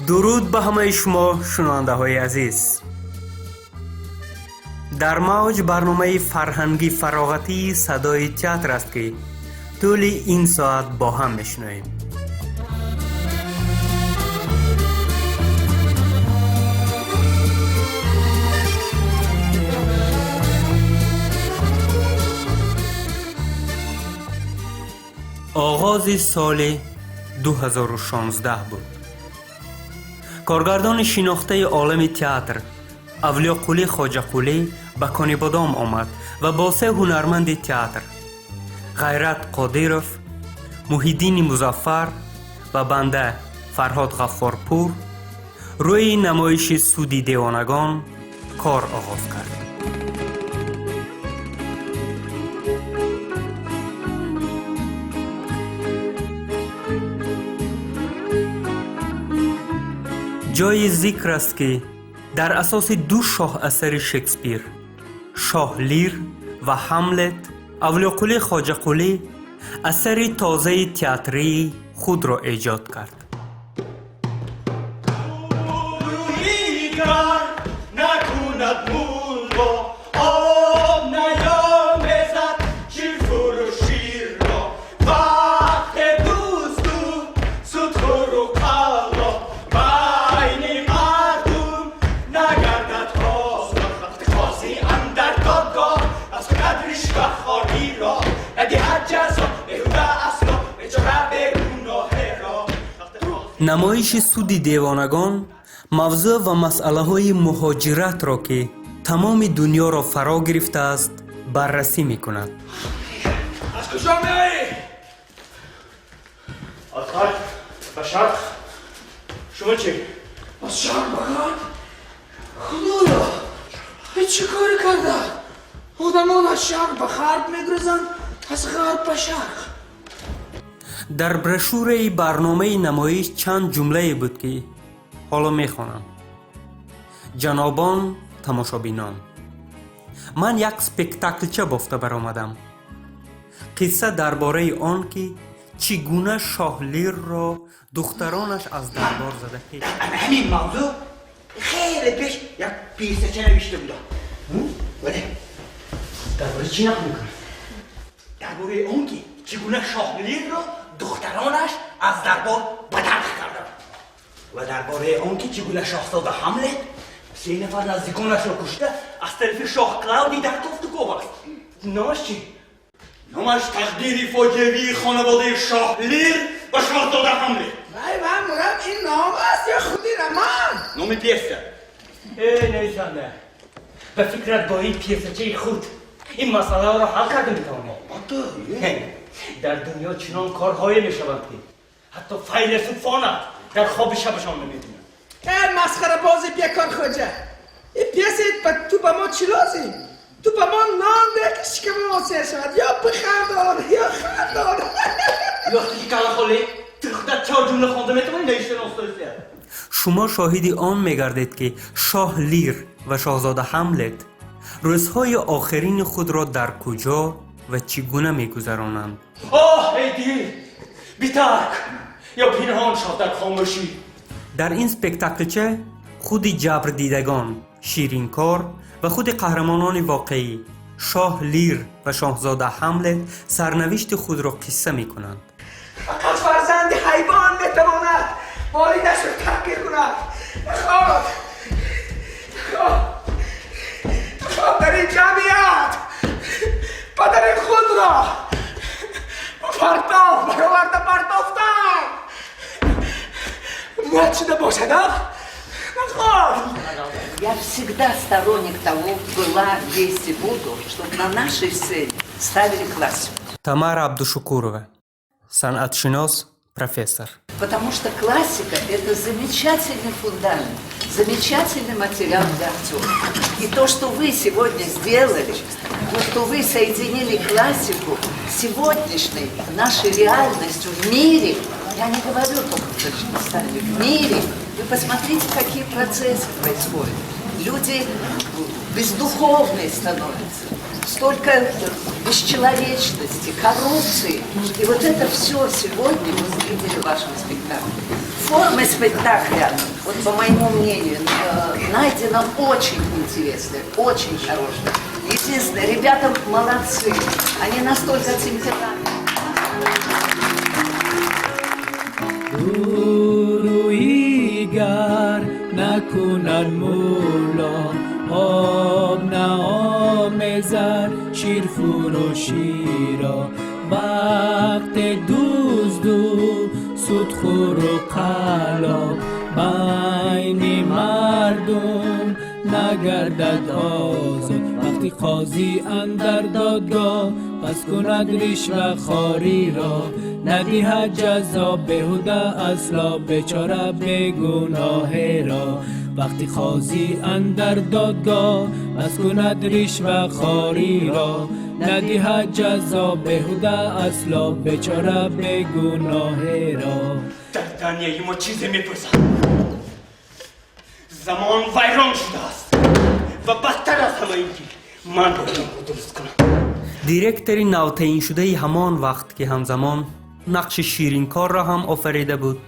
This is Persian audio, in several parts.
درود به همه شما شنونده های عزیز. در موج برنامه فرهنگی فراغتی صدای تئاتر است که طول این ساعت با هم میشنویم. آغاز سال 2016 بود. کارگردان شناخته عالم تئاتر اولیاقلی خواجه‌قلی به کانیبادام آمد و با سه هنرمند تئاتر غیرت قادرов، محیدین مظفر و بنده فرهاد غفارپور روی نمایش سودی دیوانگان کار آغاز کرد. جای ذکر است که در اساس دو شاه اثر شکسپیر، شاه لیر و هملت، اولیاقلی خواجه‌قلی اثر تازه تئاتری خود را ایجاد کرد. نمایش سودی دیوانگان موضوع و مسئله های مهاجرت را که تمام دنیا را فرا گرفته است بررسی می کند. از کجا می آیی؟ از غرب و شرق. شما چی؟ از شرق به غرب؟ خدایا چه کاری کرده؟ آدمان از شرق به غرب میگریزند، از غرب به شرق. در برشور برنامه نمایش چند جمله بود که حالا میخوانم. جنابان تماشابینان، من یک سپکتاکلچه بافته برآمدم. قصه درباره آن که چگونه شاه لیر را دخترانش از دربار زده پیش. همین موضوع خیلی پیش یک پیرسچه نوشته بودم. ولی درباره چی نقل میکنه؟ درباره آن که چگونه شاه لیر را دخترانش از دربار به در کردند و درباره آن که چگونه شاهزاده هملت 3 نفر نزدیکانش را کشته از طرف شاه کلاودی در گفتگو است. نامش چی؟ نامش تقدیر فاجعه‌ای خانواده شاه لیر و شاهزاده هملت. من میگم این نام است یا خودی رمان؟ نام پیسه. نویسنده، به فکرت با این پیسچه خود این مسئله را حل کرده میتوانی؟ در دنیا چنان کارهایی میشوند که حتی فیلسوفانه در خواب شبشان نمیدونند. این مسخره بازی بیکار خوجه. این پیست تو به ما چی لازم؟ تو به ما نام ده که شکم واسه شد، یا بخندان یا خندان. وقتی که کلا خالی تخت 4 جمله خوانده میتوانی نشناسید. شما شاهد آن میگردید که شاه لیر و شاهزاده هملت روزهای آخرین خود را در کجا و چگونه میگذرانند. ای دیر بیترک یا پنهان شد در خاموشی. در این سپکتاکلچه خود جبر دیدگان، شیرینکار و خود قهرمانان واقعی شاه لیر و شاهزاده هملت سرنوشت خود را قصه می کنند. فقط فرزند حیوان میتواند والدش رو تحقیر کند. خواب در این جمعیت بدن خود را برآورده پرتافتن نشده باشد. Я всегда сторонник того, была, есть и буду, чтобы на нашей сцене ставили классику. Тамара Абдушукурова, санатшинос, профессор. Потому что классика – это замечательный фундамент, замечательный материал для актеров. И то, что вы сегодня сделали, то, что вы соединили классику с сегодняшней нашей реальностью в мире, я не говорю только в Таджикистане, в мире. Вы посмотрите, какие процессы происходят. Люди бездуховные становятся. столько бесчеловечности, коррупции. И вот это все сегодня мы увидели в вашем спектакле. Формы спектакля, вот по моему мнению, найдено очень интересное, очень хорошее. Единственное, ребята молодцы, они настолько темпераментны. رویگر نکنن مولا آب نه آمزد شیر فروشی را وقت دزدو سودخور و قلاب بین مردم نگردد آزاد وقتی قاضی اندر دادگاه پس کند رشوه خواری را ندهد جزا بهوده اصلا بیچاره بیگناه را وقتی قاضی اندر دادگاه پس کند رشوه خواری را ندهد جزا بهوده اصلا بیچاره بیگناه را در دنیای ما چیزی میپرسم زمان ویران شده است و بدتر از همه اینکه من باید رو درست کنم دیرکتری نوتعیین شده همان وقت که همزمان نقش شیرینکار را هم آفریده بود،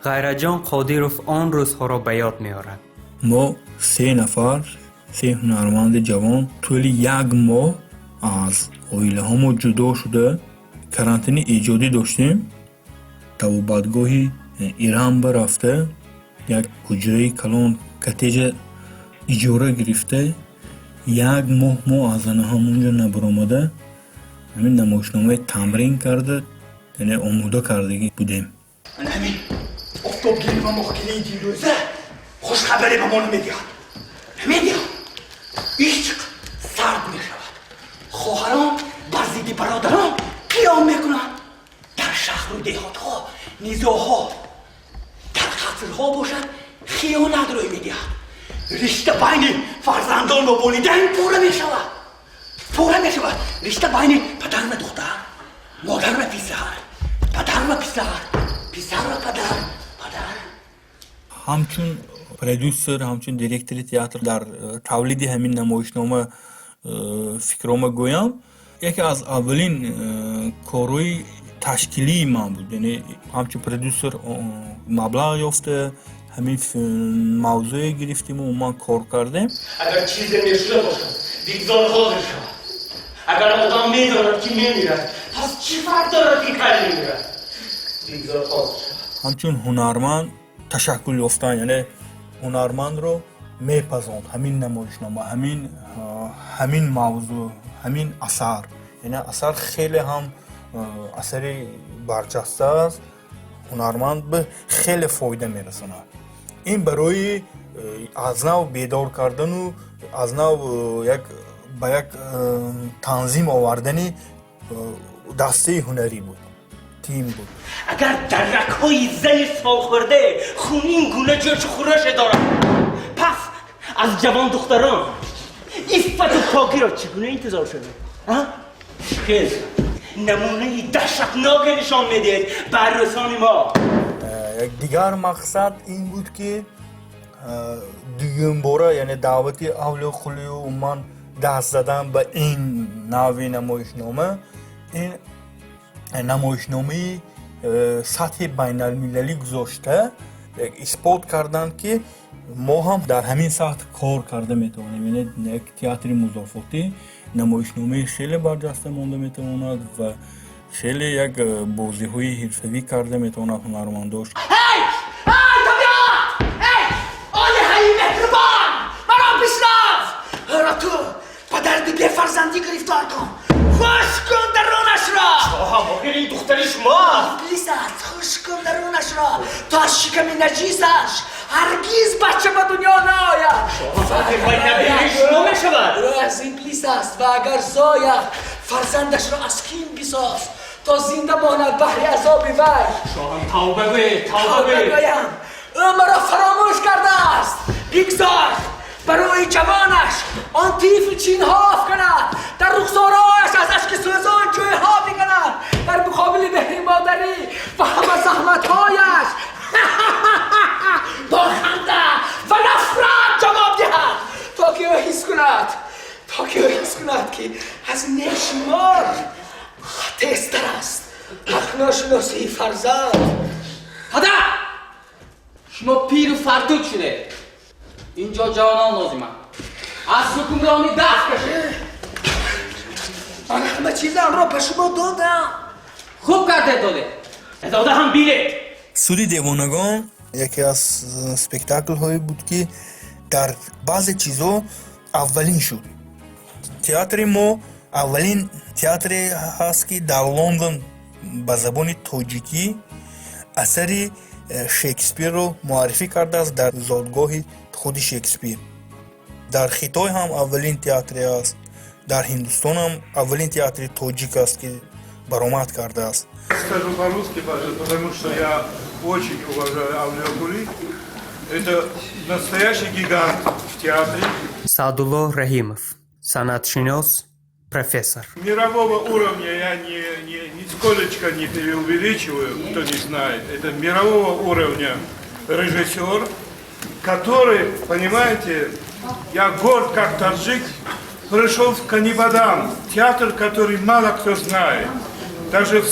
غیرتجان قادیروف آن روزها را به یاد می‌آورد. ما 3 نفر 3 هنرمند جوان طول 1 ماه از عائله هامون جدا شده کرانتینی ایجادی داشتیم تا بعدگاهی ایران برفته یک حجره کلان کتیج اجاره گرفته 1 ماه ما از همونجا نبرآمده همین نمایشنامه تمرین کرده یعنی آماده کردگی بودیم. همین افتابگیری و مخگیری دیروزه خوش خبری به ما نمیدید. عشق سرد می شود. خواهران بر ضد برادران قیام میکنند. در شهر و دهاتها نیزاها در قصرها باشد خیانت روی میدهد. رشته بین فرزندان و والدین پوره می شود. رشته بین پدر و دختر، مادر و پسر، پدر و پسر و پدر. همچون پرودوسر همچون دیرکتری تئاتر در تولید همین نمایشنامه فکرام گویم یکی از اولین کارهای تشکیلی من بود یعنی همچون پرودوسر مبلغ یافته همین موضوع گرفتیم و من کار کردیم. اگر چیزی نشده باشد دیگزار حاضر شود اگر آدم میداند که میمیرد پس چی فرق دارد که کل میمیرد دیگزار حاضر شود. همچون هنرمند تشکل یافتن یعنی هنرمند رو میپذیرند همین نمایشنامه همین موضوع همین اثر یعنی اثر خیلی هم اثری برجسته است هنرمند به خیلی فایده میرسونه این برای از نو بیدار کردن و از نو به یک تنظیم آوردن دسته هنری بود تیم بود اگر درک‌های زن سالخورده خونین گونه جوش خورش دارد پس از جوان دختران عفت و پاکی را چگونه انتظار شده؟ خیلی نمونه دهشتناک نشان میدهد بر رسان ما یک دیگر مقصد این بود که دیگه باره یعنی دعوتی اول خلی و من دست زدم به این نوع نمایشنامه این نمایشنامه سطح بین المللی گذاشته اثبات کردن که ما هم در همین سطح کار کرده میتوانیم یعنی یک تئاتر مضافاتی نمایشنامه خیلی برجسته مانده میتواند و خیلی یک بازی های حرفه‌ای کرده میتواند هنرمنداش به فرزندی گرفتار کن خوش کن درونش را آها این دختری شما ابلیس است خوش کن درونش را تا از شکم نجیسش هرگیز بچه به دنیا نآید شما میشود از ابلیس است و اگر زاید فرزندش را از کین بساز تا زنده ماند بهر عذاب وی شاهم توبه بگویم او مرا فراموش کرده است بگذار برای جوانش آن طیف چین ها کند در رخسارهایش از اشک سوزان جوی ها بکند در مقابل مهر مادری و همه زحمتهایش با خنده و نفرت جواب دهد تا که او حس کند که از نشمار تستر است اخناشناسی فرزند پدر شما پیر و فرتوت شده اینجا جوانان لازمه از حکمرانی دست کشید من همه چیزم را به شما دادم خوب کرده داده هم بیره سوری دیوانگان یکی از سپکتاکل هایی بود که در بعض چیزا اولین شد. تئاتر ما اولین تئاتری هست که در لندن به زبان تاجیکی اثر شکسپیر رو معرفی کرده است در زادگاه خود شکسپیر. در خیتای هم اولین تئاتری است. در هندوستان هم اولین تئاتر تاجیک است که برآمد کرده است. Скажу по-русски, потому что я очень уважаю Авлиокули. Это настоящий гигант в театре. Саадулло Раҳимов, санъатшинос, профессор. Мирового уровня я нисколечко не преувеличиваю, кто не знает. Это мирового уровня режиссер, который, понимаете, я горд как таджик, пришел в Канибадан, театр, который мало кто знает. Даже в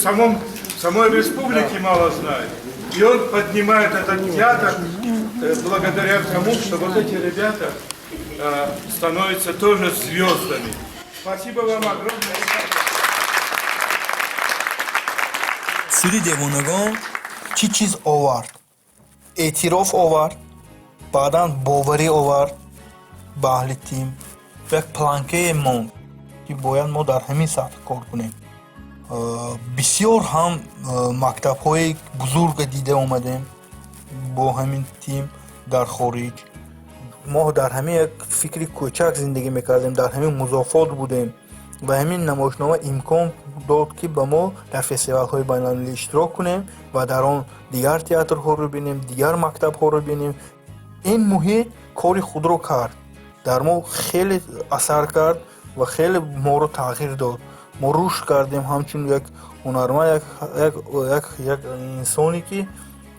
самой республике мало знает. И он поднимает этот театр благодаря тому, что вот эти ребята становятся тоже звездами. Спасибо вам огромное. سوری دیوانگان چی چیز آورد؟ اعتراف آورد، بعداً باوری آورد به اهل تیم و یک پلانکه ماند که باید ما در همین سطح کار کنیم. بسیار هم مکتب های بزرگ دیده آمدیم با همین تیم در خارج. ما در همین یک فکری کوچک زندگی میکردیم، در همین مضافات بودیم و همین نمایشنامه امکان داد که به ما در فستیوال های بین المللی اشتراک کنیم و در آن دیگر تئاترها رو بینیم، دیگر مکتب ها رو بینیم. این محیط کاری خود رو کرد، در ما خیلی اثر کرد و خیلی ما رو تغییر داد. ما رشد کردیم همچون یک هنرمند، یک انسانی که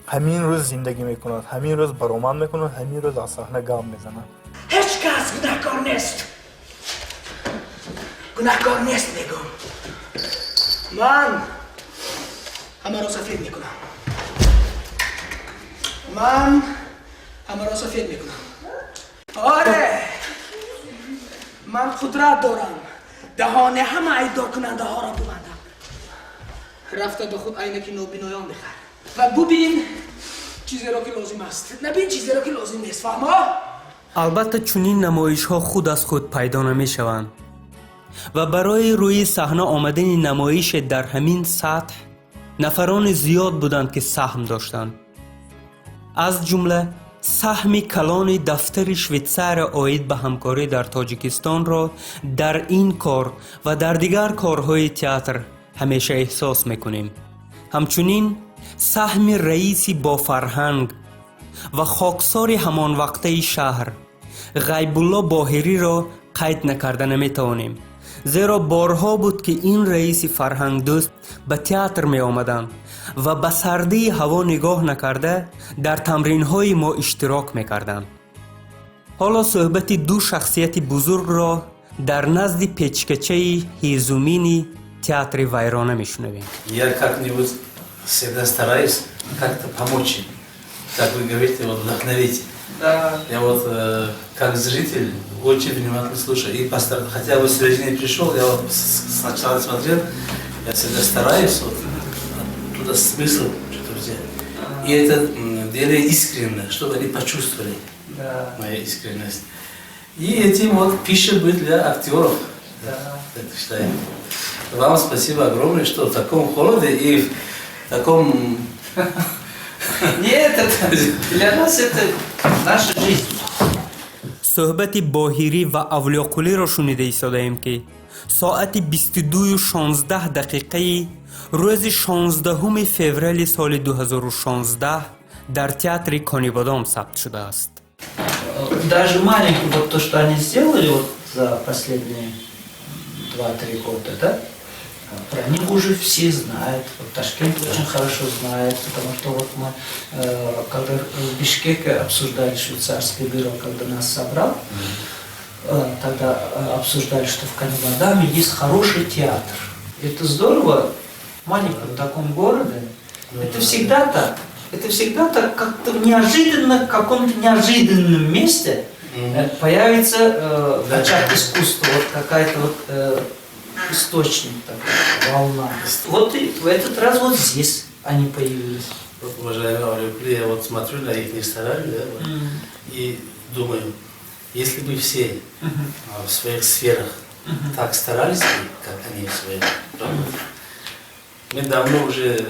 همین روز زندگی میکند، همین روز برآمد میکند، همین روز از صحنه گام میزند. هیچ کس گناهکار نیست. گناهکار نیست میگم. من همه را سفید میکنم. من همه را سفید میکنم. آره من قدرت دارم دهان همه ایدار کننده ها را ببندم. رفته به خود عینک نابینایان بخر و ببین چیزی را که لازم است، نبین چیزی را که لازم نیست. فهمه؟ البته چنین نمایش‌ها خود از خود پیدا نمی‌شوند و برای روی صحنه آمدن نمایش در همین سطح نفران زیاد بودند که سهم داشتند. از جمله سهم کلان دفتر شویتزر عاید به همکاری در تاجیکستان را در این کار و در دیگر کارهای تئاتر همیشه احساس میکنیم. همچنین سهم رئیسی با فرهنگ و خاکسار همان وقته شهر غیب الله باهری را قید نکرده نمیتوانیم، زیرا بارها بود که این رئیس فرهنگ دوست به تئاتر می آمدند و به سردی هوا نگاه نکرده در تمرین های ما اشتراک می کردند. حالا صحبت دو شخصیت بزرگ را در نزد پیچکچه هیزومینی تئاتر ویرانه می شنویم. Я как-нибудь всегда стараюсь как-то помочь им. Как вы говорите, вот вдохновить. Да. Я вот как зритель очень внимательно слушаю. И хотя бы в середине пришел, я вот сначала смотрел, я всегда стараюсь вот оттуда смысл что-то взять. И это делаю искренне, чтобы они почувствовали мою искренность. И этим вот пища будет для актеров. Это считаю. Вам спасибо огромное, что в таком холоде и в таком... Нет, это для нас это наша жизнь. صحبت باهری و اولیاقلی را شنیده ایستاده‌ایم که ساعت 22:16 دقیقه روز 16 فوریه سال 2016 در تئاتر کانیبادام ثبت شده است. Даже маленький, вот то, что они сделали вот за последние 2-3 года, да, про них уже все знают. Вот Ташкент очень хорошо знает, потому что вот мы, когда в Бишкеке обсуждали швейцарское бюро, когда нас собрал, тогда обсуждали, что в Канибадаме есть хороший театр. Это здорово. В маленьком таком городе. Это всегда так. Это всегда так, как-то неожиданно, в каком-то неожиданном месте появится очаг искусства, вот какая-то вот источник, такой, волна. Вот и в этот раз вот здесь они появились. Вот, уважаемые Авлиокули, я вот смотрю на их старания, да, вот, и думаю, если бы все в своих сферах так старались, как они в своих, правда, мы давно уже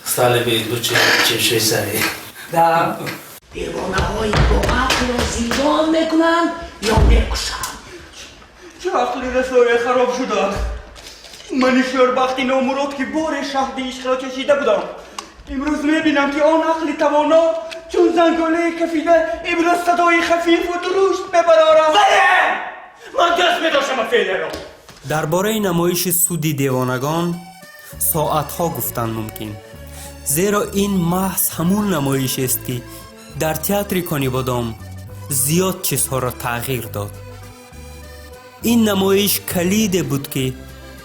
стали бы лучше, чем в Швейцарии. Да. چه رسوی خراب شدن من شوربختی نامراد که بار شهد عشق را کشیده بودم امروز میبینم که آن عقل توانا چون زنگوله کفیده امروز صدای خفیف و درشت ببرارم من دست میداشتم فعله را. درباره نمایش سودی دیوانگان ساعتها گفتن ممکن، زیرا این محض همون نمایش است که در تئاتر کانیبادام زیاد چیزها را تغییر داد. این نمایش کلید بود که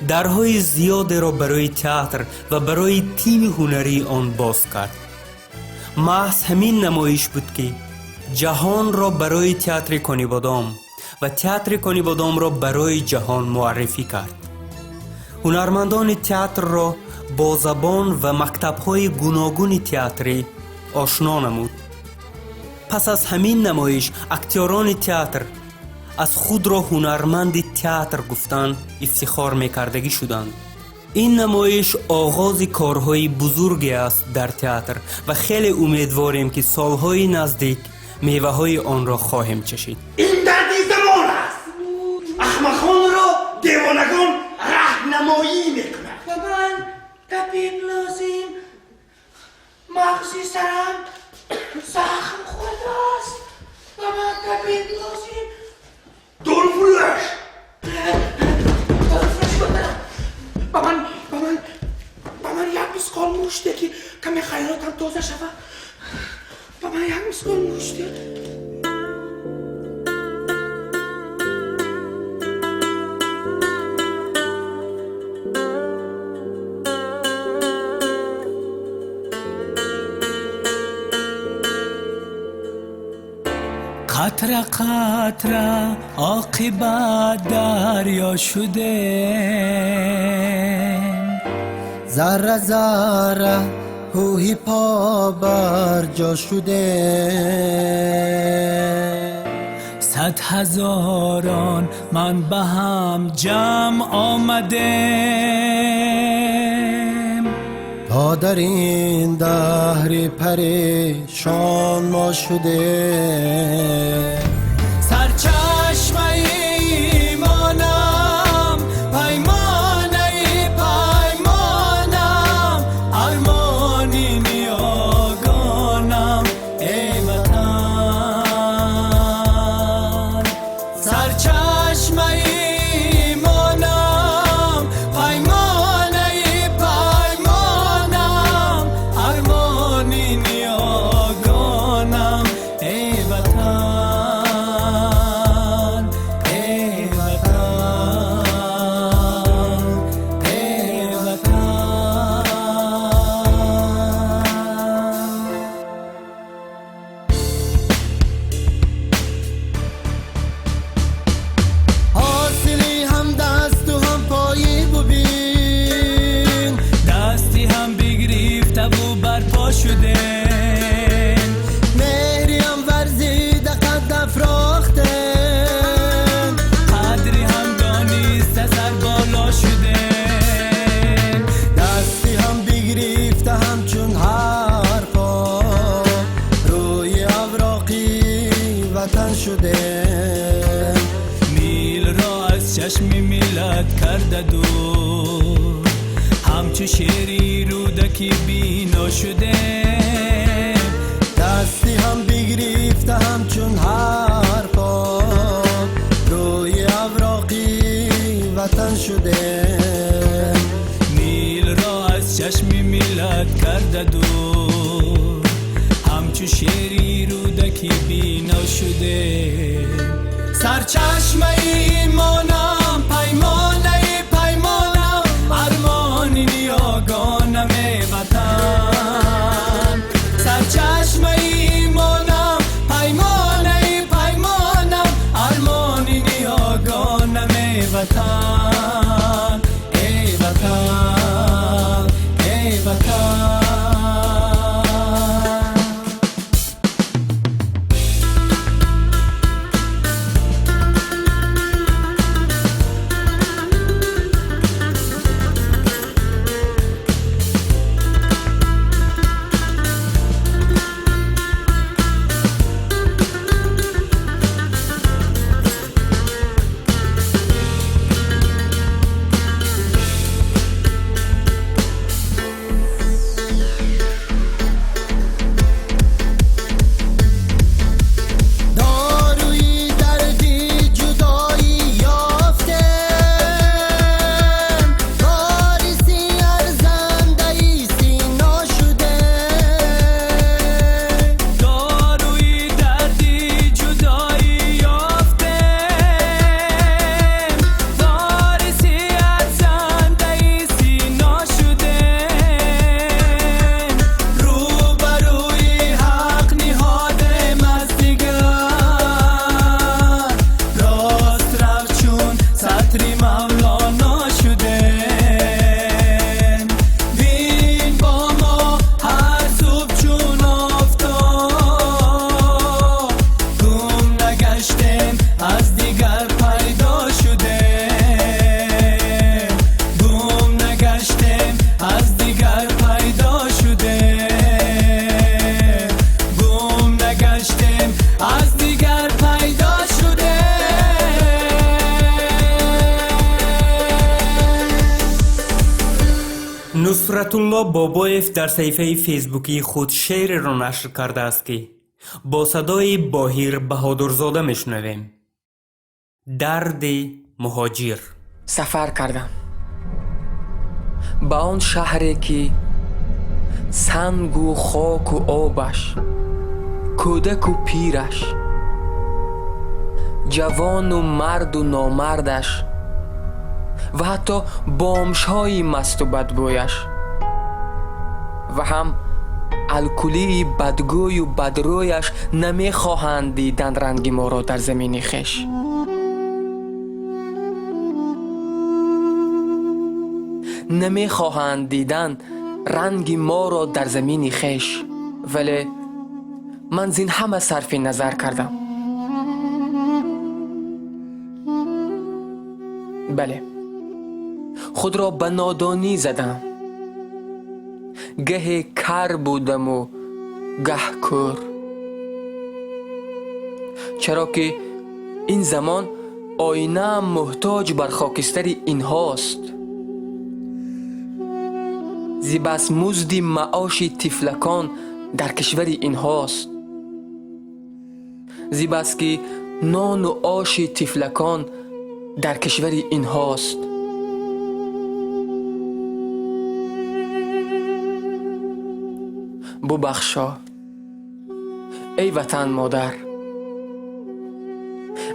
درهای زیاد را برای تئاتر و برای تیم هنری آن باز کرد. محض همین نمایش بود که جهان را برای تئاتر کانیبادام و تئاتر کانیبادام را برای جهان معرفی کرد. هنرمندان تئاتر را با زبان و مکتب‌های گوناگون تئاتری آشنا نمود. پس از همین نمایش اکتوران تئاتر از خود را هنرمند تئاتر گفتن افتخار میکردگی شدند. این نمایش آغاز کارهای بزرگی است در تئاتر و خیلی امیدواریم که سالهای نزدیک میوه های آن را خواهیم چشید. این دردی زمان است احمقان را دیوانگان راهنمایی میکنند و من طبیب لازم مغزی سرم زخم خورده است و من طبیب لازم دور فروش با من یک مسکال موشته که کمی خیراتم تازه شود با من یک مسکال موشته قطره قطره عاقبت دریا شده ذره ذره کوهی پا بر جا شده 100 هزاران من به هم جمع آمده تا در این دهر پریشان ما شده سرچشمه ایمانم پیمانه پیمانم ارمانی نیاگانم ای وطن سرچشمه ایمانم پیمانه پیمانم ارمانی نیاگانم ای وطن ای وطن ای وطن حاصلی هم دست و هم پایی ببین دستی هم بگریفته و برپا شده مهری هم ورزیده قد افراخته قدری هم دانسته سر بالا شده دستی هم بگریفته همچون حرفا روی اوراقی وطن شده میل را از چشم ملت کرده دور همچو شیری رودکی بینا شده دستی هم بگریفته همچون حرفا روی اوراقی وطن شده میل را از چشم ملت کرده دور همچو شیری رودکی بینا شده سرچشمه ایمانم پیمانه پیمانم ارمانی نیاگانم وطن سرچشمه ایمانم پیمانه پیمانم ارمانی نیاگانم وطن ای وطن ای وطن نصرتالله بابایف در صفحه فیسبوکی خود شعر را نشر کرده است که با صدای باهیر بهادرزاده میشنویم. درد مهاجر. سفر کردم به آن شهری که سنگ و خاک و آبش، کودک و پیرش، جوان و مرد و نامردش و حتی بامش‌های مست و بدبویش و هم الکلی بدگوی و بدرویش نمیخواهند دیدن رنگ ما را در زمین خویش. نمیخواهند دیدن رنگ ما را در زمین خویش، ولی من زین همه صرف نظر کردم. بله، خود را به نادانی زدم. گه کر بودم و گه کور، چرا که این زمان آینه محتاج بر خاکستر اینهاست. زیباس مزد معاش طفلکان در کشور اینهاست. زیباس که نان و آش طفلکان در کشور اینهاست. ببخشا ای وطن مادر،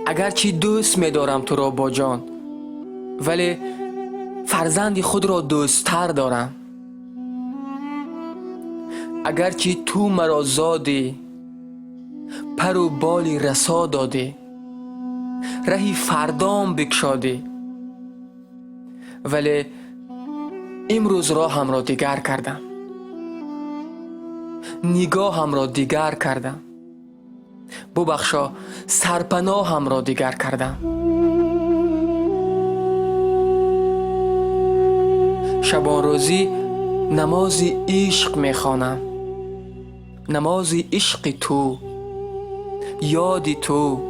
اگرچه دوست می‌دارم تو را با جان، ولی فرزند خود را دوست‌تر دارم. اگرچه تو مرا زادی، پر و بالی رسا دادی، رهی فردام بکشادی، ولی امروز راهم را دیگر کردم، نگاهم را دیگر کردم. ببخشا سرپناهم را دیگر کردم. شبان روزی نماز عشق میخوانم، نماز عشق تو، یاد تو،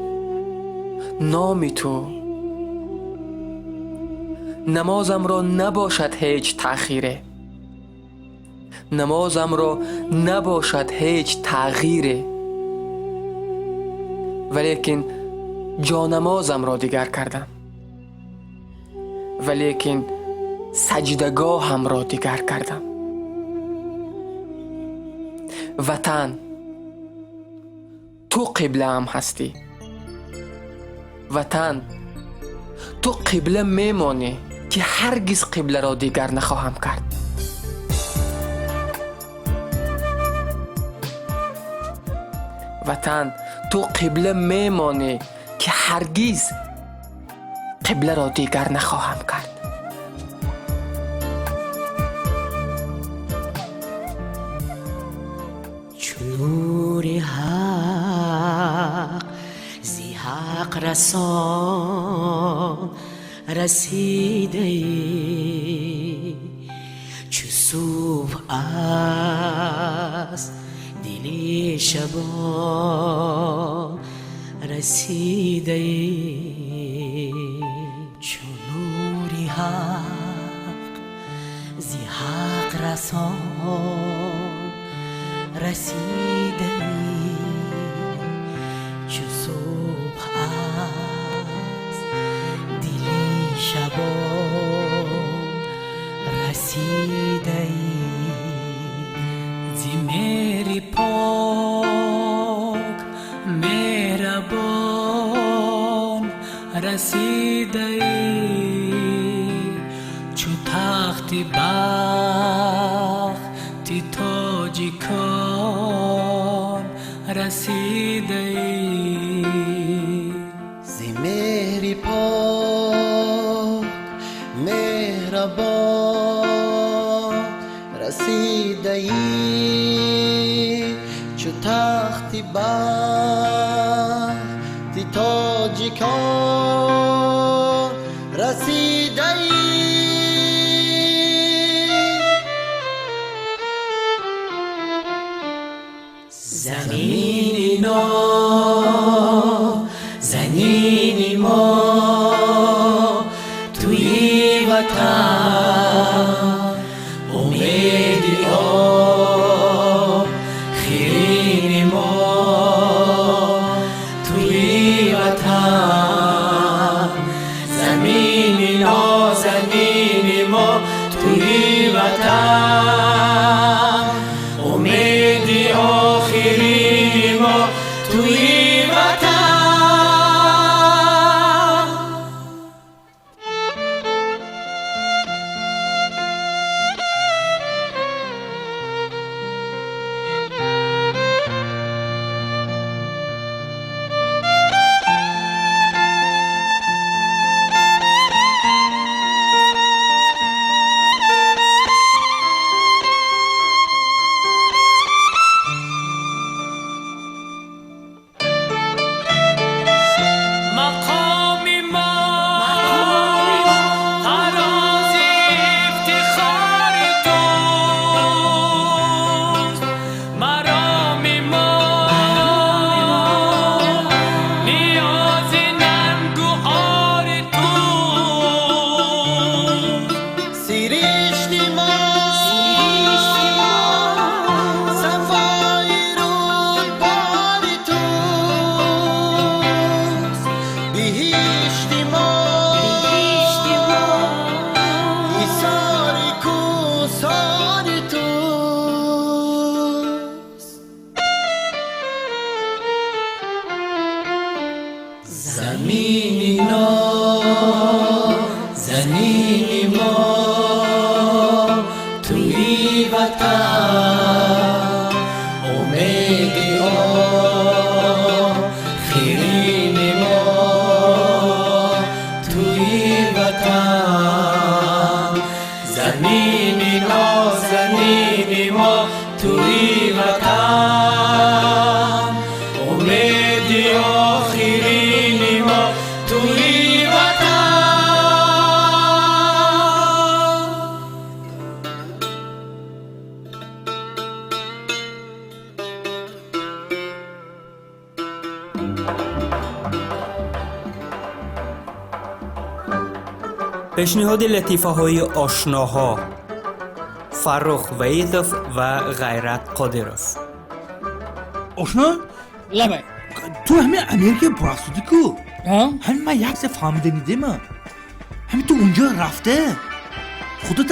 نام تو. نمازم را نباشد هیچ تأخیره، نمازم را نباشد هیچ تغییره، ولیکن جانمازم را دیگر کردم، ولیکن سجدگاهم را دیگر کردم. وطن، تو قبله هم هستی وطن تو قبله میمانی که هرگز قبله را دیگر نخواهم کرد. وطن تو قبله میمانی که هرگز قبله را دیگر نخواهم کرد. نور حق زی حق رسان رسیده ای، چو صبح از دل شبان رسیده ای، چو نور حق زی حق رسان رسیده ای، چو صبح از دل شبان رسیده ای، زی مهر پاک مهربان رسیده ای، چو تخت بخت تاجیکان رسیده ای، زی مهری پاک مهربان رسیده ای، چو تختی بختی تاجیکان رسیده ای. زمین زمین ما توی وطن، امید آخرین ما توی وطن، زمین زمین ما توی وطن، امید آخرین ما توی وطن. زمین ما توی وطن، امید آخرین ما توی وطن، زمین ما توی وطن، امید آخرین ما توی وطن. پیشنهاد لطیفه های آشناها فرخ وحیدов و غیرت قادرов. آشنا؟ لبه تو همه امریکا براسودی کو؟ همین من یک سه فهمیده نیدم، همین تو اونجا رفته خودت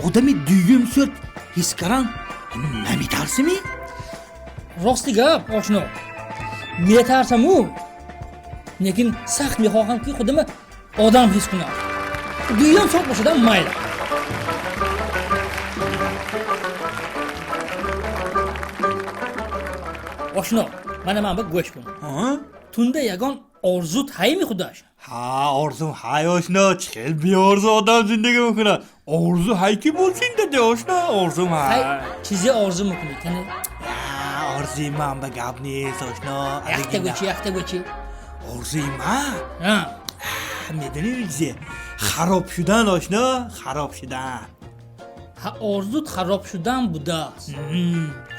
آدمی دویم شد حس کردن نمیترسمی؟ راستی گپ آشنا میترسم او لیکن سخت میخواهم که خودم آدم حس کنم. دویم سال باشدم مایل. آشنا من به گوش کن. تونده یگان آرزوت هایی میخودش. ها آرزو های آشنا چخیل بی آرزو آدم زندگی میکنه. آرزو های کی بولسین داده آشنا آرزو های چیزی آرزو میکنی کنه؟ آرزوی من به گب نیست آشنا. یخته گوچی آرزوی من؟ میدونی چیزی خراب شدن آشنا خراب شدن. آرزوت خراب شدن بوده است.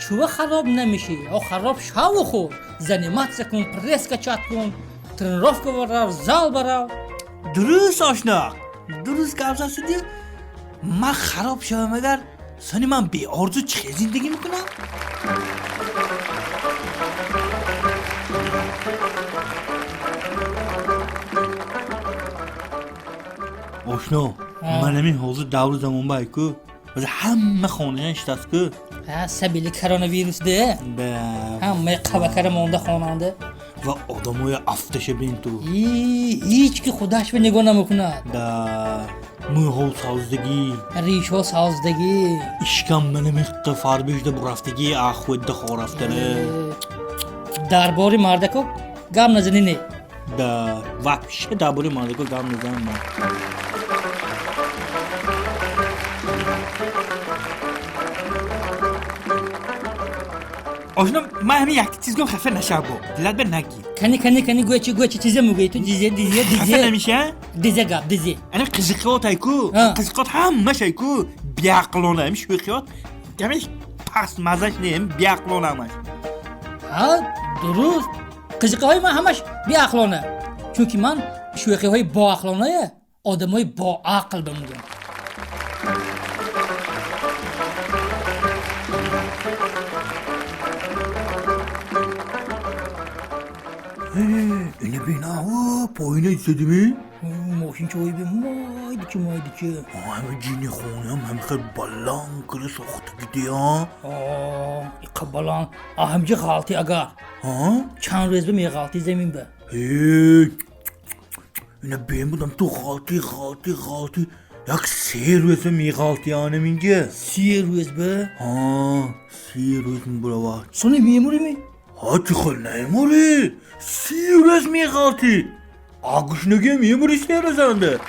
چوه خراب نمیشی او خراب شو خو زنیمات کن پرس کچات کن ترنروفکا برو زال برو. درست آشنا درست گپ زدی. من خراب شدم اگر سانی من بی آرزو چه زندگی میکنم؟ آشنا من همین حوض دور زمان باید که واسه همه خانه اشتاست که سبیل کرونا ویروس ده همه قبکر مونده خاننده و آدمای افتش بین تو هیچ که خودش به نگاه نمیکنه. موها سازدگی ریشها سازدگی اشکم منم اختفار بیشده برفتگی اخوید دخواه رفتنه. درباری مردکو گم نزنی نه. وحشه درباری مردکو گم نزنی نه. آشنا من همین یک چیز گم خفه نشه با دلت به نگی کنی گوچی چیزه موگی تو دیزه خفه نمیشه؟ دیزه گب دیزه انا قزقات هایکو قزقات همه شایکو بیاقلانه همیش بخیات همیش پس مزش نیم بیاقلانه همش. درست قزقه های من همش بیاقلانه چونکه من شوخی های با عقلانه آدم های با عقل بمودم. اینه بینا پایینه ایستادی می؟ ماشین چه هایی به مایدی که همه جینی خونه هم خیلی بلان کلی ساخته گیدی ها. ایقا بلان همجه غلطی اگر چند روز به می غلطی زمین به اینه بیم بودم تو غلطی یک 3 روز می غلطی آنه مینگه 3 روز به؟ 3 روز می برا وقت سونه میموری می؟ چه خیلی نیموری 3 روز می غلطی آگوش نگه میموریش نیرزنده.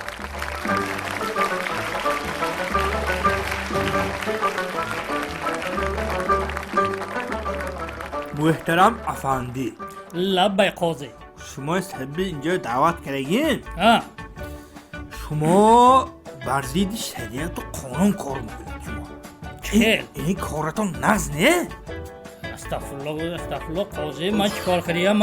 محترم افندی لبای قاضی شما صاحب اینجا دعوت کردین؟ شما برزید شریعت و قانون کار میکنید شما. این کارتون نقض نه؟ استغفرالله قاضی من چیکار کردم؟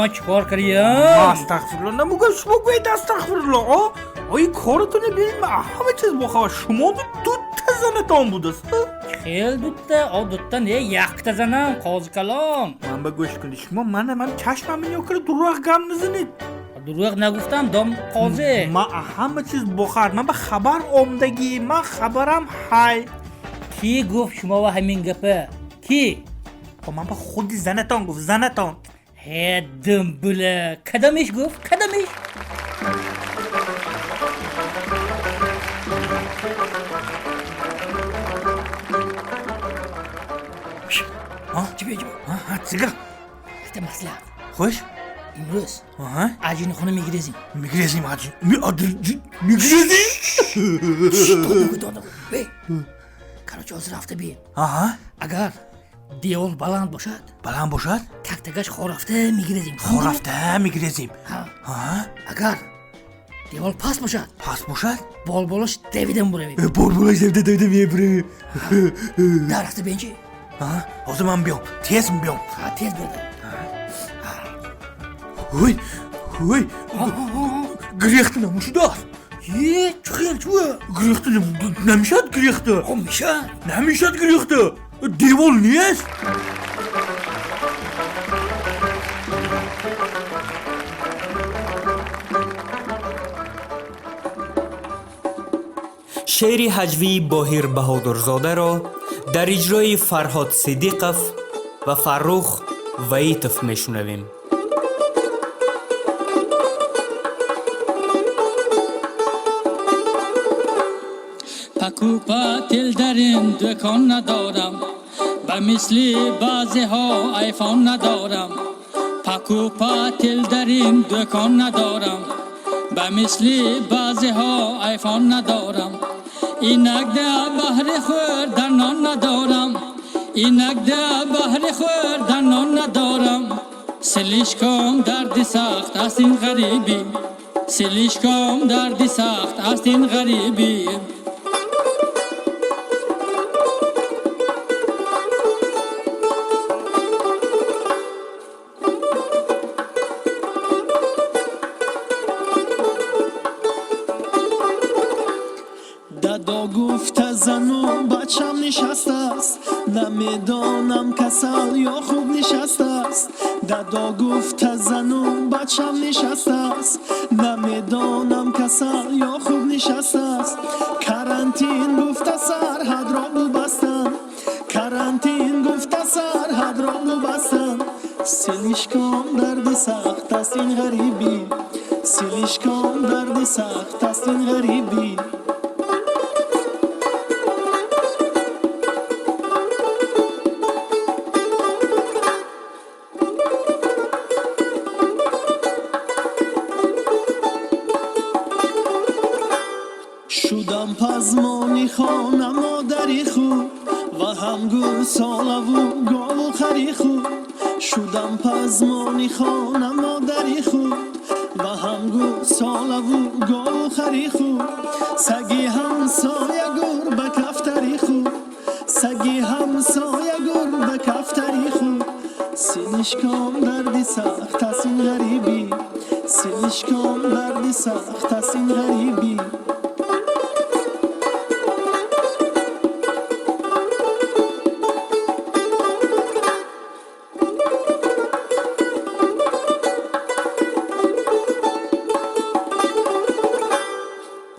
استغفرالله نمیگم شما گوید استغفرالله. این کارتون ببینید من همه چیز بخواه شما دوتا زنتان بود است. خیلی دوتا نه یک تا زنم قاضی کلام. من بگوش کنید شما من چشمم اینو که دروغ گم نزنید. دروغ نگفتم دام قاضی. من همه چیز بخور من به خبر آمدگی من خبرم های. کی گفت شما و همین گپه؟ کی؟ من به خود زنتان گفت زنتان. دنبله کدامش گفت کدامش؟ چی بیجم؟ چیگه؟ حتی مسئله خوش؟ امروز عجین خونه میگریزیم عجین میگریزیم؟ بی کراچاز رفته بین اگر دیوال بلند باشد تک خورفته میگریزیم اگر دیوال پاس باشد بالش دویدم بره میبره در رفته بین چی؟ حاضر من بیام تیز بیام هوی گریخت نموشده است. چوه؟ گریخت نمیشد گریخته. خب میشد نمیشد گریخته دیوال نیست. شعر هجوی باهیر بهادرزاده را در اجرای فرهاد صدیقов و فرخ وحیدov میشنویم. پکو پاتل در این دکان ندارم به مثل بعضی ها ایفان ندارم پکو پاتل در این دکان ندارم به مثل بعضی ها ایفان ندارم اینک ده بهر خوردن نان ندارم اینک ده بهر خوردن نان ندارم سلیشکم درد سخت است این غریبی سلیشکم درد سخت است این غریبی دادا گفت زن و بچم نشسته است نمیدانم کسل یا خوب نشسته است دادا گفت زن و بچم نشسته است نمیدانم کسل یا خوب نشسته است کرانتین گفت سرحد را ببستن کرانتین گفت سرحد را ببستن سلیشکم درد سخت است این غریبی سلیشکم درد سخت است این غریبی شدم پزمانی خانه مادری خود و هم گو ساله و گاو خری خود شدم پزمانی خانه مادری خود و هم گو ساله و گاو خری خود سگی همسایه گر به کفتری خود سگی همسایه گر به کفتری خود سلیشکم دردی سخت است این غریبی سلیشکم دردی سخت است این غریبی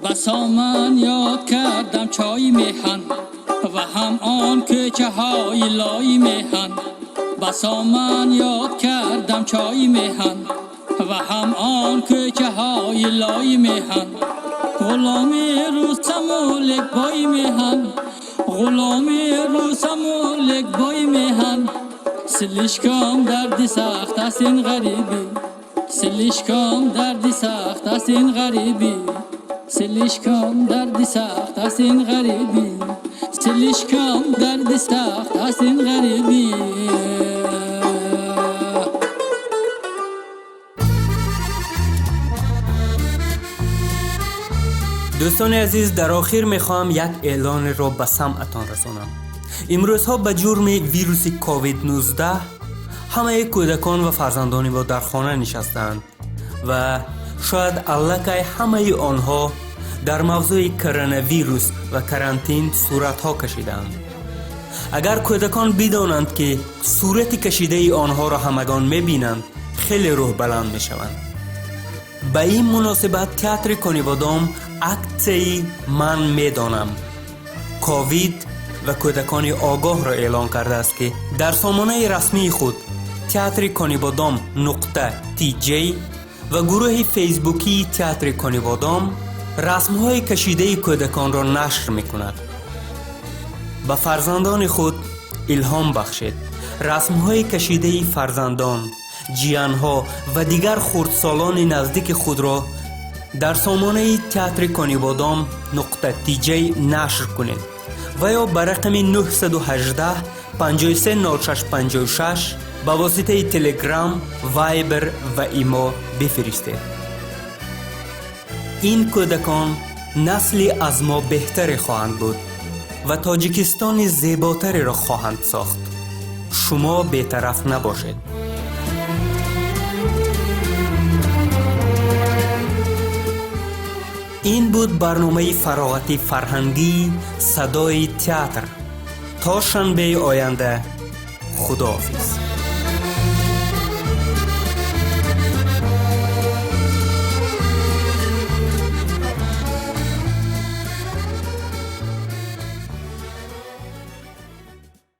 بسا من یاد کردم چای میهن و هم آن کوچه های لای میهن بسا من یاد کردم چای میهن و هم آن کوچه های لای میهن غلامی روسم و لک بای میهن غلامی روسم و لک بای میهن سلیشکم دردی سخت است این غریبی سلیشکم دردی سخت است این غریبی سلیشکم دردی سخت است این غریبی سلیشکم دردی سخت است این غریبی دوستان عزیز در آخر میخوام یک اعلان را به سمعتان رسانم. امروزها به جرم ویروس کووید 19 همه کودکان و فرزندان ما در خانه نشستند و شاید الکی همه آنها در موضوع کرونا ویروس و کرانتین صورتها کشیدند. اگر کودکان بدانند که صورت کشیده آنها را همگان میبینند خیلی روح بلند میشوند. به این مناسبت تئاتر کنیبادام اکتی من میدانم کووید و کودکان آگاه را اعلان کرده است که در سامانه رسمی خود تئاتر کنیبادام نقطه TJ و گروه فیسبوکی تئاتر کنیبادام رسم‌های کشیده کودکان را نشر می‌کند. به فرزندان خود الهام بخشید. رسم‌های کشیده فرزندان، جیان‌ها و دیگر خردسالان نزدیک خود را در سامانه تئاتر کنیبادام نقطه TJ نشر کنید و یا به رقم 918 530656 به واسطه تلگرام، وایبر و ایمو بفرستید. این کودکان نسلی از ما بهتر خواهند بود و تاجیکستان زیباتری را خواهند ساخت. شما بی‌طرف نباشید. این بود برنامه فراغتی فرهنگی صدای تئاتر. تا شنبه آینده خداحافظ.